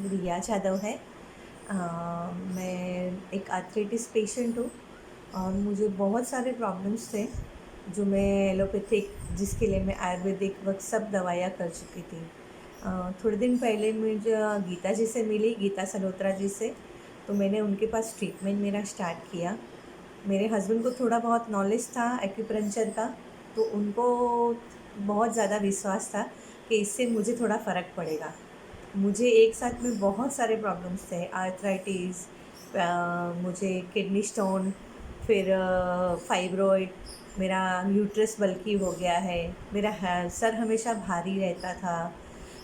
रिया यादव है। मैं एक आर्थराइटिस पेशेंट हूँ और मुझे बहुत सारे प्रॉब्लम्स थे जो मैं एलोपैथिक, जिसके लिए मैं आयुर्वेदिक वक्त सब दवाइयाँ कर चुकी थी। थोड़े दिन पहले मुझे गीता जी से मिली, गीता सलोत्रा जी से, तो मैंने उनके पास ट्रीटमेंट मेरा स्टार्ट किया। मेरे हस्बैंड को थोड़ा बहुत नॉलेज था एक्यूप्रेंचर का, तो उनको बहुत ज़्यादा विश्वास था कि इससे मुझे थोड़ा फ़र्क पड़ेगा। मुझे एक साथ में बहुत सारे प्रॉब्लम्स थे, आर्थराइटिस, मुझे किडनी स्टोन, फिर फाइब्रॉइड, मेरा यूट्रस बल्की हो गया है, मेरा सर हमेशा भारी रहता था,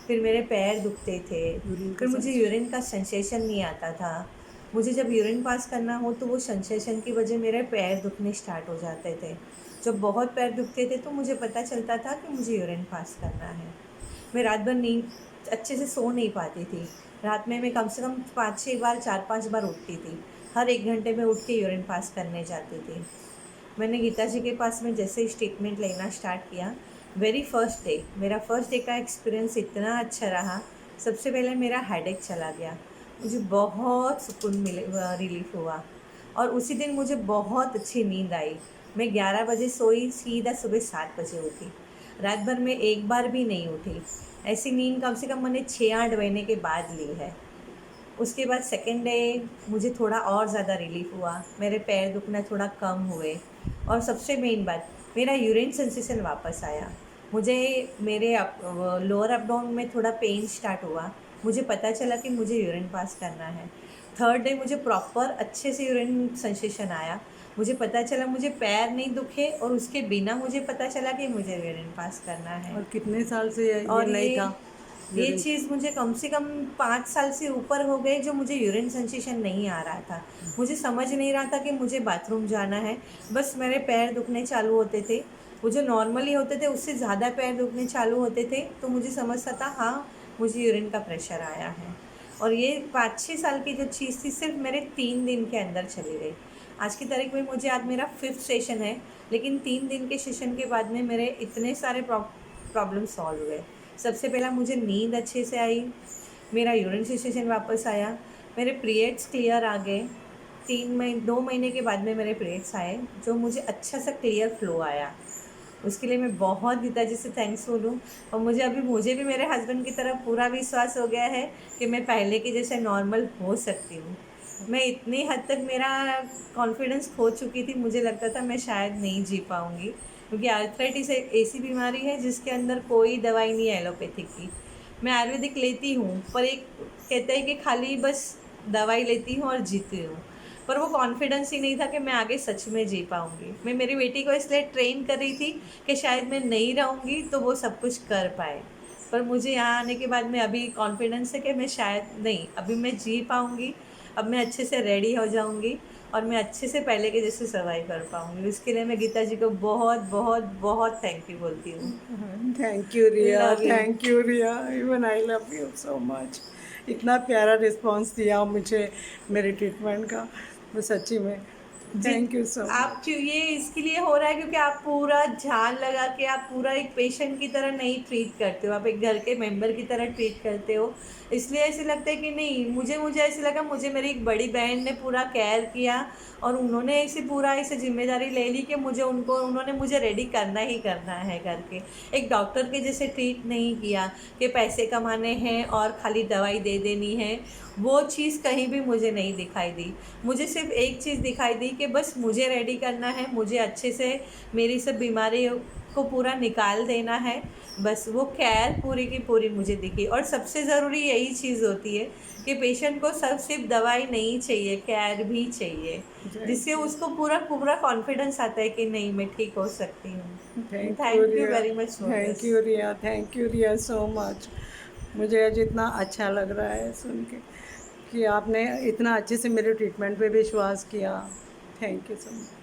फिर मेरे पैर दुखते थे, यूरिन का फिर मुझे सेंस। यूरिन का सेंसेशन नहीं आता था। मुझे जब यूरिन पास करना हो तो वो सेंसेशन की वजह मेरे पैर दुखने स्टार्ट हो जाते थे। जब बहुत पैर दुखते थे तो मुझे पता चलता था कि मुझे यूरिन पास करना है। मैं रात भर नींद अच्छे से सो नहीं पाती थी। रात में मैं कम से कम 5-6 बार, 4-5 बार उठती थी। हर 1 घंटे में उठ के यूरिन पास करने जाती थी। मैंने गीता जी के पास में जैसे ही ट्रीटमेंट लेना स्टार्ट किया, वेरी फर्स्ट डे, मेरा फर्स्ट डे का एक्सपीरियंस इतना अच्छा रहा। सबसे पहले मेरा हेडेक चला गया, मुझे बहुत सुकून मिले, रिलीफ हुआ। और उसी दिन मुझे बहुत अच्छी नींद आई। मैं 11 बजे सोई, सीधा सुबह 7 बजे उठी। रात भर में एक बार भी नहीं उठी। ऐसी नींद कम से कम मैंने 6-8 महीने के बाद ली है। उसके बाद सेकेंड डे मुझे थोड़ा और ज़्यादा रिलीफ हुआ, मेरे पैर दुखना थोड़ा कम हुए, और सबसे मेन बात, मेरा यूरिन सेंसेशन वापस आया। मुझे मेरे लोअर अपडाउन में थोड़ा पेन स्टार्ट हुआ। मुझे पता चला कि मुझे यूरिन पास करना है। थर्ड डे मुझे प्रॉपर अच्छे से यूरिन सेंसेशन आया। मुझे पता चला मुझे पैर नहीं दुखे, और उसके बिना मुझे पता चला कि मुझे यूरिन पास करना है। और कितने साल से ये और नहीं था ये यूरिन? चीज़ मुझे कम से कम 5 साल से ऊपर हो गए जो मुझे यूरिन सेंसेशन नहीं आ रहा था। मुझे समझ नहीं रहा था कि मुझे बाथरूम जाना है, बस मेरे पैर दुखने चालू होते थे। वो जो नॉर्मली होते थे उससे ज़्यादा पैर दुखने चालू होते थे, तो मुझे समझता था हाँ, मुझे यूरिन का प्रेशर आया है। और ये 5-6 साल की जो चीज़ थी सिर्फ मेरे 3 दिन के अंदर चली गई। आज की तारीख में मुझे आज मेरा 5th सेशन है, लेकिन 3 दिन के सेशन के बाद में मेरे इतने सारे प्रॉब्लम सॉल्व हुए। सबसे पहला मुझे नींद अच्छे से आई, मेरा यूरिन सेंसेशन वापस आया, मेरे पीरियड्स क्लियर आ गए। 2 महीने के बाद में मेरे पीरियड्स आए, जो मुझे अच्छा सा क्लियर फ्लो आया। उसके लिए मैं बहुत गीता जी से थैंक्सफुल हूँ। और मुझे भी मेरे हस्बैंड की तरफ पूरा विश्वास हो गया है कि मैं पहले की जैसे नॉर्मल हो सकती हूँ। मैं इतनी हद तक मेरा कॉन्फिडेंस खो चुकी थी, मुझे लगता था मैं शायद नहीं जी पाऊँगी, क्योंकि आर्थराइटिस एक ऐसी बीमारी है जिसके अंदर कोई दवाई नहीं है एलोपैथिक की। मैं आयुर्वेदिक लेती हूँ, पर एक कहते हैं कि खाली बस दवाई लेती हूँ और जीती हूँ, पर वो कॉन्फिडेंस ही नहीं था कि मैं आगे सच में जी पाऊँगी। मैं मेरी बेटी को इसलिए ट्रेन कर रही थी कि शायद मैं नहीं रहूँगी तो वो सब कुछ कर पाए। पर मुझे यहाँ आने के बाद में अभी कॉन्फिडेंस है कि मैं शायद नहीं, अभी मैं जी पाऊँगी। अब मैं अच्छे से रेडी हो जाऊँगी और मैं अच्छे से पहले के जैसे सर्वाइव कर पाऊँगी। उसके लिए मैं गीता जी को बहुत बहुत बहुत थैंक यू बोलती हूँ। Thank you Riya, love you. Thank you Riya, even I love you so much. इतना प्यारा रिस्पांस दिया मुझे मेरे ट्रीटमेंट का, वो सच्ची में जी, थैंक यू सो आप मच। क्यों ये इसके लिए हो रहा है क्योंकि आप पूरा ध्यान लगा के, आप पूरा एक पेशेंट की तरह नहीं ट्रीट करते हो, आप एक घर के मेंबर की तरह ट्रीट करते हो। इसलिए ऐसे लगता है कि नहीं, मुझे ऐसे लगा मुझे मेरी एक बड़ी बहन ने पूरा केयर किया, और उन्होंने ऐसे पूरा ऐसे जिम्मेदारी ले ली कि उन्होंने मुझे रेडी करना ही करना है करके। एक डॉक्टर के जैसे ट्रीट नहीं किया कि पैसे कमाने हैं और खाली दवाई दे देनी है। वो चीज़ कहीं भी मुझे नहीं दिखाई दी। मुझे सिर्फ एक चीज़ दिखाई दी कि बस मुझे रेडी करना है, मुझे अच्छे से मेरी सब बीमारी को पूरा निकाल देना है। बस वो केयर पूरी की पूरी मुझे दिखी, और सबसे ज़रूरी यही चीज़ होती है कि पेशेंट को सिर्फ दवाई नहीं चाहिए, केयर भी चाहिए, जिससे थैंक यू, उसको पूरा पूरा कॉन्फिडेंस आता है कि नहीं, मैं ठीक हो सकती हूँ। Thank you thank you Riya, very much for thank this. You Riya, thank you Riya so much. मुझे आज इतना अच्छा लग रहा है सुन के कि आपने इतना अच्छे से मेरे ट्रीटमेंट पे विश्वास किया। Thank you so much.